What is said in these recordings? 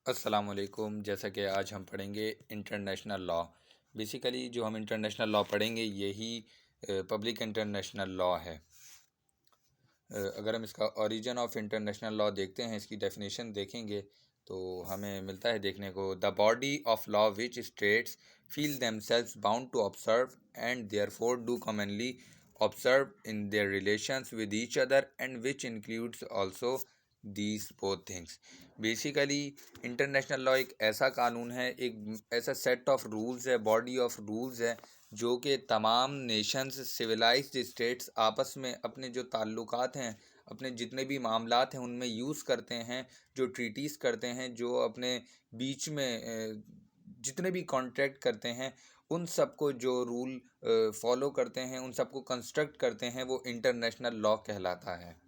अस्सलाम वालेकुम। जैसा कि आज हम पढ़ेंगे इंटरनेशनल लॉ। बेसिकली जो हम इंटरनेशनल लॉ पढ़ेंगे यही पब्लिक इंटरनेशनल लॉ है। अगर हम इसका ओरिजिन ऑफ इंटरनेशनल लॉ देखते हैं, इसकी डेफिनेशन देखेंगे तो हमें मिलता है देखने को, the body of law which states feel themselves bound to observe and therefore do commonly observe in their relations with each other and which includes also these both things. Basically international law एक ऐसा कानून है, एक ऐसा set of rules है, body of rules है जो कि तमाम नेशंस, सिविलाइज्ड स्टेट्स आपस में अपने जो ताल्लुकात हैं, अपने जितने भी मामलात हैं उनमें यूज़ करते हैं, जो ट्रीटीज़ करते हैं, जो अपने बीच में जितने भी कॉन्ट्रैक्ट करते हैं, उन सबको जो रूल फॉलो करते हैं, उन सबको कंस्ट्रक्ट करते हैं, वो इंटरनेशनल लॉ कहलाता है।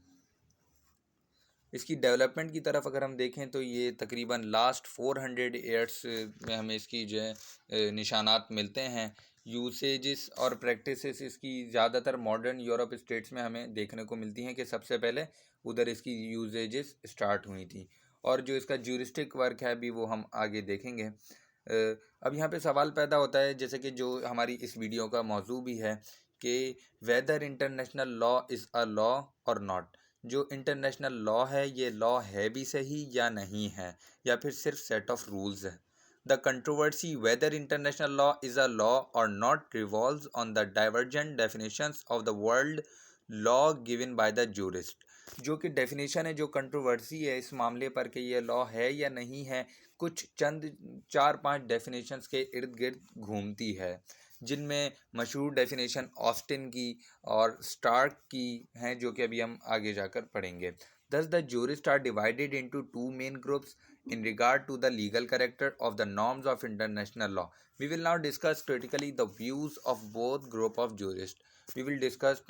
इसकी डेवलपमेंट की तरफ अगर हम देखें तो ये तकरीबन लास्ट 400 ईयर्स में हमें इसकी जो है निशानात मिलते हैं। यूसेजेस और प्रैक्टिसेस इसकी ज़्यादातर मॉडर्न यूरोप स्टेट्स में हमें देखने को मिलती हैं कि सबसे पहले उधर इसकी यूसेजेस स्टार्ट हुई थी, और जो इसका ज्यूरिस्टिक वर्क है अभी वो हम आगे देखेंगे। अब यहाँ पे सवाल पैदा होता है, जैसे कि जो हमारी इस वीडियो का मौजू भी है, कि whether international law is a law और नॉट। जो इंटरनेशनल लॉ है ये लॉ है भी सही या नहीं है, या फिर सिर्फ सेट ऑफ रूल्स है। The controversy whether international law is a law और not revolves on the divergent definitions of the world law given by the jurist. जो कि डेफिनेशन है, जो कंट्रोवर्सी है इस मामले पर कि ये लॉ है या नहीं है, कुछ चंद 4-5 डेफिनेशंस के इर्द गिर्द घूमती है, जिनमें मशहूर डेफिनेशन ऑस्टिन की और स्टार्क की हैं, जो कि अभी हम आगे जाकर पढ़ेंगे। Thus, the jurists are divided into two main groups in regard to the legal character of the norms of international law. We will now discuss critically the views of both group of jurists. We will discuss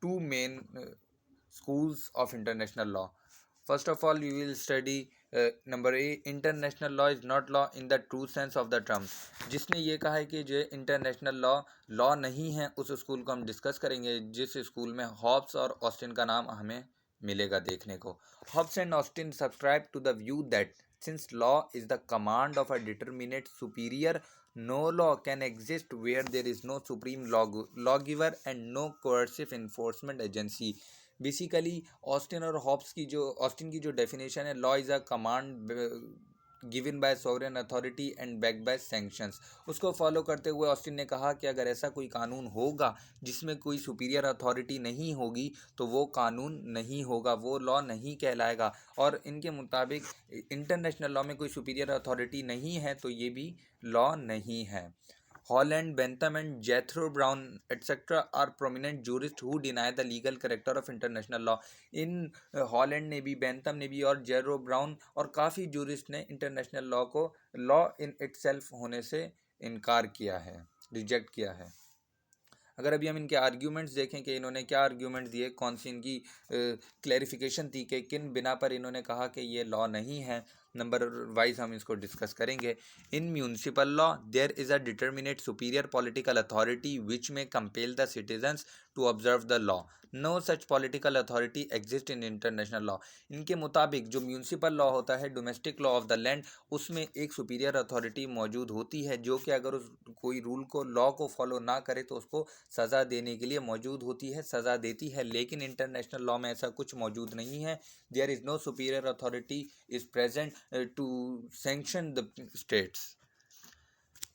two main schools of international law. First of all, we will study number A, international law is not law in the true sense of the term. जिसने ये कहा है कि जो international law नहीं है, उस school को हम डिस्कस करेंगे, जिस स्कूल में हॉब्स और ऑस्टिन का नाम हमें मिलेगा देखने को। Hobbes and Austin subscribe to the view that since law is the command of a determinate superior, no law can exist where there is no supreme lawgiver and no coercive enforcement agency. Basically Austin की जो definition है, law is a command given by sovereign authority and back by sanctions, उसको follow करते हुए Austin ने कहा कि अगर ऐसा कोई कानून होगा जिसमें कोई सुपीरियर अथॉरिटी नहीं होगी तो वो कानून नहीं होगा, वो लॉ नहीं कहलाएगा। और इनके मुताबिक इंटरनेशनल लॉ में कोई सुपीरियर अथॉरिटी नहीं है तो ये भी लॉ नहीं है। Holland, Bentham and Jethro Brown etc. are prominent jurists who deny the legal character of international law. In Holland ने भी, बेंथम ने भी और जेरो ब्राउन और काफ़ी जूरिस्ट ने इंटरनेशनल लॉ को लॉ इन इटसेल्फ होने से इनकार किया है, रिजेक्ट किया है। अगर अभी हम इनके आर्ग्यूमेंट्स देखें कि इन्होंने क्या आर्ग्यूमेंट दिए, कौन सी इनकी क्लैरिफिकेशन थी कि किन बिना पर इन्होंने कहा कि ये लॉ नहीं है, नंबर वाइज हम इसको डिस्कस करेंगे। In municipal law there is a determinate superior political authority which may compel the citizens to observe the law. No such political authority exist in international law. इनके मुताबिक जो municipal law होता है, domestic law of the land, उसमें एक superior authority मौजूद होती है जो कि अगर उस कोई रूल को, लॉ को फॉलो ना करे तो उसको सज़ा देने के लिए मौजूद होती है, सज़ा देती है। लेकिन इंटरनेशनल लॉ में ऐसा कुछ मौजूद नहीं है। There is no superior authority is present to sanction the states.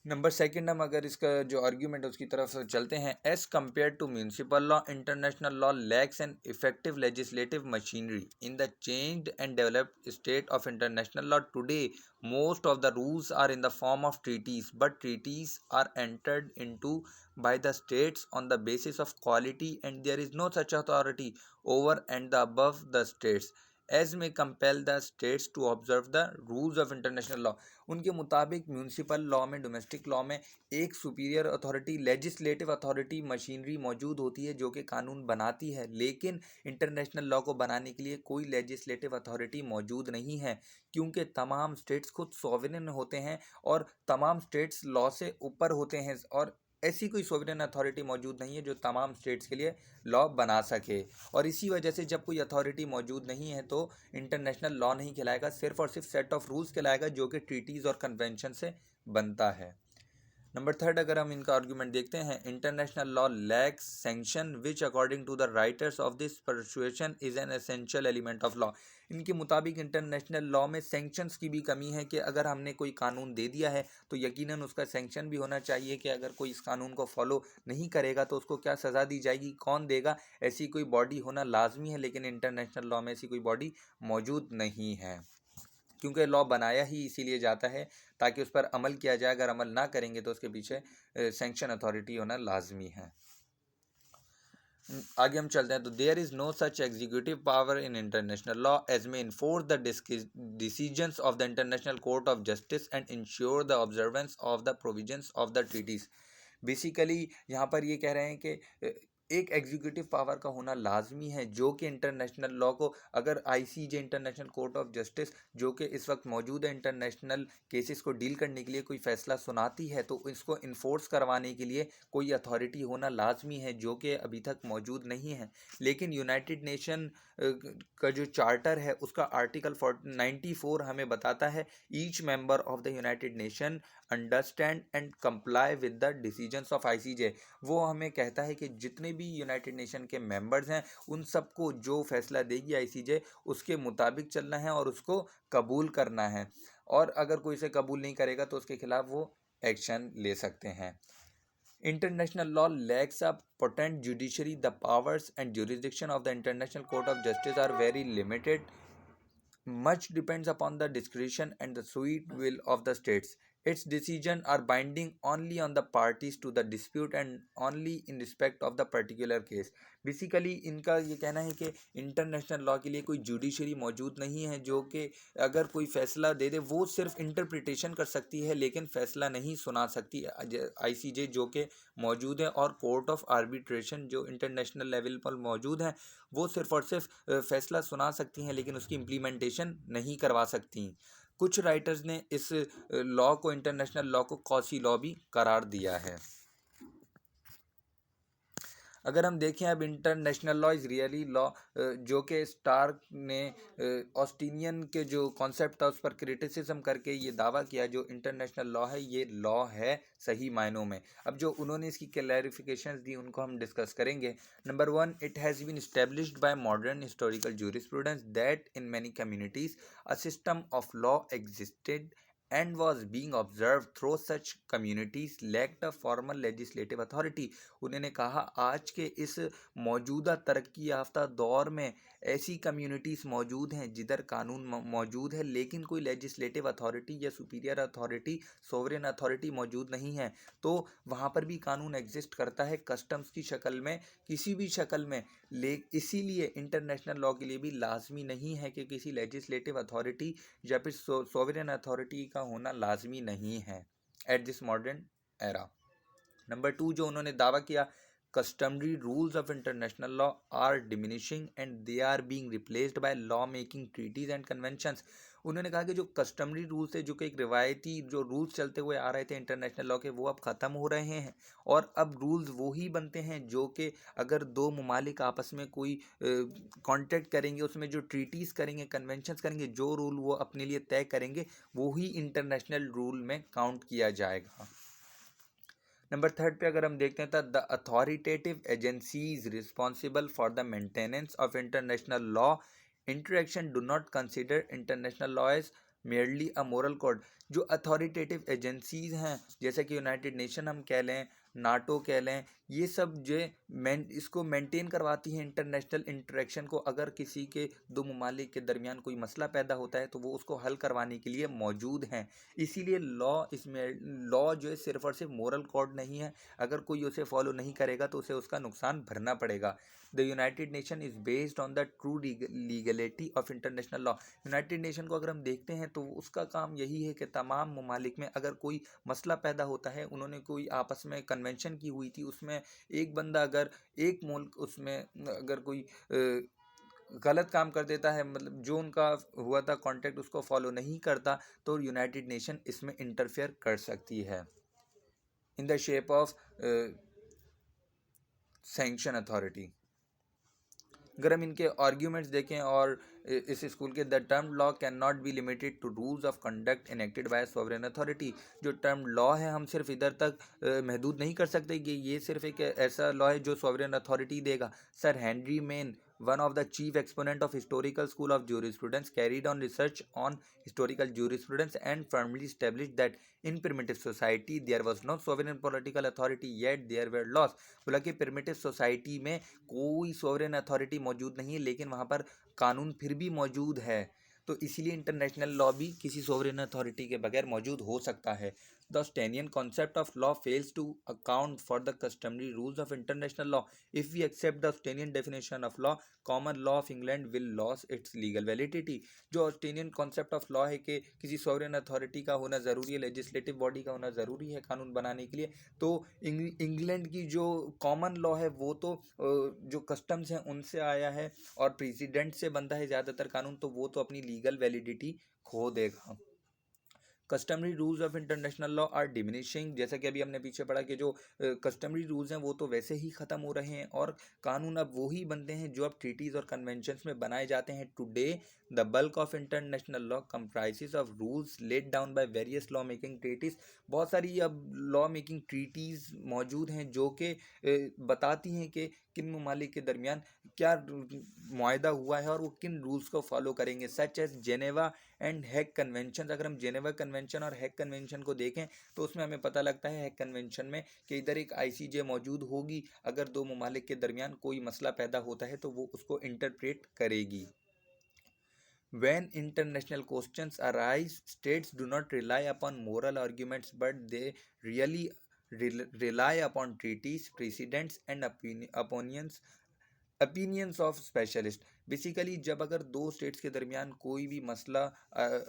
Number second, हम अगर इसका जो आर्ग्यूमेंट है उसकी तरफ चलते हैं। As compare to municipal law, international law lacks an effective legislative machinery in the changed and developed state of international law today. Most of the rules are in the form of treaties, but treaties are entered into by the states on the basis of quality and there is no such authority over and the above the states as may compel the states to observe the rules of international law. उनके मुताबिक municipal law में, domestic law में एक superior authority, legislative authority machinery मौजूद होती है जो कि कानून बनाती है, लेकिन इंटरनेशनल लॉ को बनाने के लिए कोई लेजिस्लेटिव अथॉरिटी मौजूद नहीं है, क्योंकि तमाम स्टेट्स खुद सॉवरेन होते हैं और तमाम स्टेट्स लॉ से ऊपर होते हैं। और ऐसी कोई सोवरेन अथॉरिटी मौजूद नहीं है जो तमाम स्टेट्स के लिए लॉ बना सके। और इसी वजह से जब कोई अथॉरिटी मौजूद नहीं है तो इंटरनेशनल लॉ नहीं कहलाएगा, सिर्फ और सिर्फ सेट ऑफ रूल्स कहलाएगा जो कि ट्रीटीज़ और कन्वेंशन से बनता है। नंबर थर्ड, अगर हम इनका आर्ग्यूमेंट देखते हैं, international law lacks sanction which according to the writers of this persuasion is an essential element of law. इनके मुताबिक इंटरनेशनल लॉ में सैंक्शंस की भी कमी है कि अगर हमने कोई कानून दे दिया है तो यकीनन उसका सैंक्शन भी होना चाहिए कि अगर कोई इस कानून को फॉलो नहीं करेगा तो उसको क्या सज़ा दी जाएगी, कौन देगा, ऐसी कोई बॉडी होना लाजमी है। लेकिन इंटरनेशनल लॉ में ऐसी कोई बॉडी मौजूद नहीं है, क्योंकि लॉ बनाया ही इसीलिए जाता है ताकि उस पर अमल किया जाए। अगर अमल ना करेंगे तो उसके पीछे सैंक्शन अथॉरिटी होना लाजमी है। आगे हम चलते हैं तो there is no such executive power in international law as may enforce the decisions of the international court of justice and ensure the observance of the provisions of the treaties. Basically यहाँ पर ये कह रहे हैं कि एक executive power का होना लाजमी है जो कि इंटरनेशनल लॉ को, अगर ICJ international court of justice जो कि इस वक्त मौजूद है इंटरनेशनल केसेस को डील करने के लिए, कोई फैसला सुनाती है तो इसको इन्फोर्स करवाने के लिए कोई अथॉरिटी होना लाजमी है जो कि अभी तक मौजूद नहीं है। लेकिन यूनाइटेड नेशन का जो चार्टर है उसका आर्टिकल 94 हमें बताता है each member of the United nation understand and comply with the decisions of ICJ. वो हमें कहता है कि जितने भी यूनाइटेड नेशन के मेंबर्स हैं उन सबको जो फैसला देगी आईसीजे उसके मुताबिक चलना है और उसको कबूल करना है, और अगर कोई इसे कबूल नहीं करेगा तो उसके खिलाफ वो एक्शन ले सकते हैं। International law lacks a potent judiciary. The powers and jurisdiction of the International Court of Justice are very limited. Much depends upon the discretion and the sweet will of the states. Its decisions are binding only on the parties to the dispute and only in respect of the particular case. Basically इनका ये कहना है कि international law के लिए कोई judiciary मौजूद नहीं है जो कि अगर कोई फैसला दे दे वो सिर्फ इंटरप्रिटेशन कर सकती है लेकिन फैसला नहीं सुना सकती। आईसीजे जो कि मौजूद है और कोर्ट ऑफ आर्बिट्रेशन जो इंटरनेशनल लेवल पर मौजूद है वो सिर्फ और सिर्फ फैसला सुना सकती हैं लेकिन उसकी इम्प्लीमेंटेशन नहीं करवा सकती। कुछ राइटर्स ने इस लॉ को, इंटरनेशनल लॉ को कॉसी लॉ भी करार दिया है। अगर हम देखें अब international law is really law, जो कि स्टार्क ने ऑस्टिनियन के जो कॉन्सेप्ट था उस पर क्रिटिसिज्म करके ये दावा किया जो इंटरनेशनल लॉ है ये लॉ है सही मायनों में। अब जो उन्होंने इसकी क्लैरिफिकेशंस दी उनको हम डिस्कस करेंगे। Number 1, it has been established by modern historical jurisprudence that in many communities a system of law existed and was being observed through such communities lacked a formal legislative authority। उन्होंने कहा आज के इस मौजूदा तरक्की याफ्ता दौर में ऐसी कम्युनिटीज़ मौजूद हैं जिधर कानून मौजूद है लेकिन कोई लेजिस्लेटिव अथॉरिटी या सुपीरियर अथॉरिटी, सोवरेन अथॉरिटी मौजूद नहीं है। तो वहाँ पर भी कानून एग्जिस्ट करता है कस्टम्स की शक्ल में, किसी भी शक्ल में। इसीलिए इंटरनेशनल लॉ के लिए भी लाजमी नहीं है कि किसी लेजिस्लेटिव अथॉरिटी या फिर सोवरेन अथॉरिटी का होना लाजमी नहीं है at this modern era. Number 2, जो उन्होंने दावा किया, customary rules of international law are diminishing and they are being replaced by law making treaties and conventions। उन्होंने कहा कि जो कस्टमरी रूल्स है, जो कि एक रिवायती जो रूल्स चलते हुए आ रहे थे इंटरनेशनल लॉ के, वो अब ख़त्म हो रहे हैं और अब रूल्स वो ही बनते हैं जो कि अगर दो ममालिक आपस में कोई कॉन्ट्रैक्ट करेंगे, उसमें जो ट्रीटीज़ करेंगे, कन्वेंशंस करेंगे, जो रूल वो अपने लिए तय करेंगे वो ही इंटरनेशनल रूल में काउंट किया जाएगा। नंबर 3 पे अगर हम देखते हैं तो the authoritative agencies responsible for the maintenance of international law interaction do not consider international law as merely a moral code. जो अथॉरिटेटिव एजेंसीज हैं जैसे कि यूनाइटेड नेशन हम कह लें, नाटो कह लें, ये सब जो इसको मेंटेन करवाती हैं इंटरनेशनल इंटरेक्शन को। अगर किसी के दो ममालिक के दरमियान कोई मसला पैदा होता है तो वो उसको हल करवाने के लिए मौजूद हैं। इसीलिए लॉ, इसमें लॉ जो है सिर्फ और सिर्फ मोरल कोड नहीं है, अगर कोई उसे फॉलो नहीं करेगा तो उसे उसका नुकसान भरना पड़ेगा। The United nation is based on the true legality of international law. United nation को अगर हम देखते हैं तो उसका काम यही है कि तमाम ममालिक में अगर कोई मसला पैदा होता है, उन्होंने कोई आपस में कन्वेंशन की हुई थी, उसमें एक बंदा अगर एक मुल्क उसमें अगर कोई गलत काम कर देता है, मतलब जो उनका हुआ था कॉन्ट्रैक्ट उसको फॉलो नहीं करता, तो यूनाइटेड नेशन इसमें इंटरफेयर कर सकती है। in the shape of sanction authority. अगर हम इनके आर्ग्यूमेंट्स देखें और इस स्कूल के, the term law can not be limited to rules of conduct enacted by sovereign authority. जो टर्म लॉ है हम सिर्फ इधर तक महदूद नहीं कर सकते कि ये सिर्फ एक ऐसा लॉ है जो सॉवरेन अथॉरिटी देगा। Sir Henry main, one of the chief exponent of historical school of jurisprudence, carried on research on historical jurisprudence and firmly established that in primitive society there was no sovereign political authority yet there were laws। बोला कि primitive society में कोई sovereign authority मौजूद नहीं है लेकिन वहाँ पर कानून फिर भी मौजूद है, तो इसीलिए इंटरनेशनल लॉ भी किसी सोवरेन अथॉरिटी के बगैर मौजूद हो सकता है। The Austinian concept of law fails to account for the customary rules of international law. If we accept the Austinian definition of law, common law of England will lose its legal validity। जो Australian concept of law है कि किसी sovereign authority का होना ज़रूरी है, legislative body का होना ज़रूरी है कानून बनाने के लिए, तो इंग्लैंड की जो कॉमन लॉ है वो तो जो कस्टम्स हैं उनसे आया है और प्रेसिडेंट से बनता है ज़्यादातर कानून, तो वो तो अपनी लीगल वैलिडिटी खो देगा। Customary rules of international law are diminishing. जैसा कि अभी हमने पीछे पढ़ा कि जो कस्टमरी रूल्स हैं वो तो वैसे ही ख़त्म हो रहे हैं और कानून अब वही बनते हैं जो अब ट्रीटीज़ और कन्वेंशंस में बनाए जाते हैं। Today the bulk of international law comprises of rules laid down by various law making treaties. बहुत सारी अब लॉ मेकिंग ट्रीटीज़ मौजूद हैं जो कि बताती हैं कि किन ममालिक के दरमियान क्या मुआहदा हुआ है और वो किन रूल्स को फॉलो करेंगे, such as Geneva and Hague convention. अगर हम जेनेवा कन्वेंशन और हैग कन्वेंशन को देखें तो उसमें हमें पता लगता है हैग कन्वेंशन में कि इधर एक आईसीजे मौजूद होगी, अगर दो ममालिक के दरमियान कोई मसला पैदा होता है तो वो उसको इंटरप्रेट करेगी। When international questions arise, states do not rely upon moral arguments but they really rely upon treaties, precedents and opinions of specialist. Basically जब अगर दो स्टेट्स के दरमियान कोई भी मसला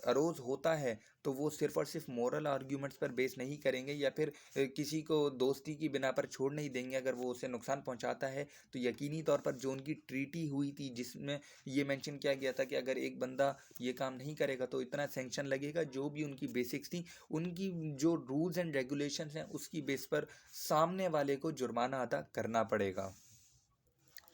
अरोज होता है तो वो सिर्फ और सिर्फ मोरल आर्ग्यूमेंट्स पर बेस नहीं करेंगे या फिर किसी को दोस्ती की बिना पर छोड़ नहीं देंगे। अगर वो उसे नुकसान पहुंचाता है तो यकीनी तौर पर जो उनकी ट्रीटी हुई थी जिसमें ये मेंशन किया गया था कि अगर एक बंदा ये काम नहीं करेगा तो इतना सेंक्शन लगेगा, जो भी उनकी बेसिक्स थी उनकी जो रूल्स एंड रेगुलेशंस हैं उसकी बेस पर सामने वाले को जुर्माना अदा करना पड़ेगा।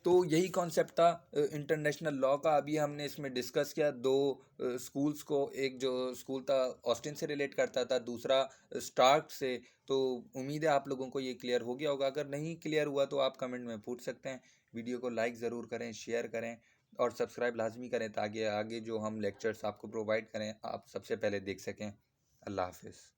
तो यही कॉन्सेप्ट था इंटरनेशनल लॉ का। अभी हमने इसमें डिस्कस किया दो स्कूल्स को, एक जो स्कूल था ऑस्टिन से रिलेट करता था, दूसरा स्टार्क से। तो उम्मीद है आप लोगों को ये क्लियर हो गया होगा। अगर नहीं क्लियर हुआ तो आप कमेंट में पूछ सकते हैं। वीडियो को लाइक ज़रूर करें, शेयर करें और सब्सक्राइब लाजमी करें ताकि आगे जो हम लेक्चर्स आपको प्रोवाइड करें आप सबसे पहले देख सकें। अल्लाह हाफिज़।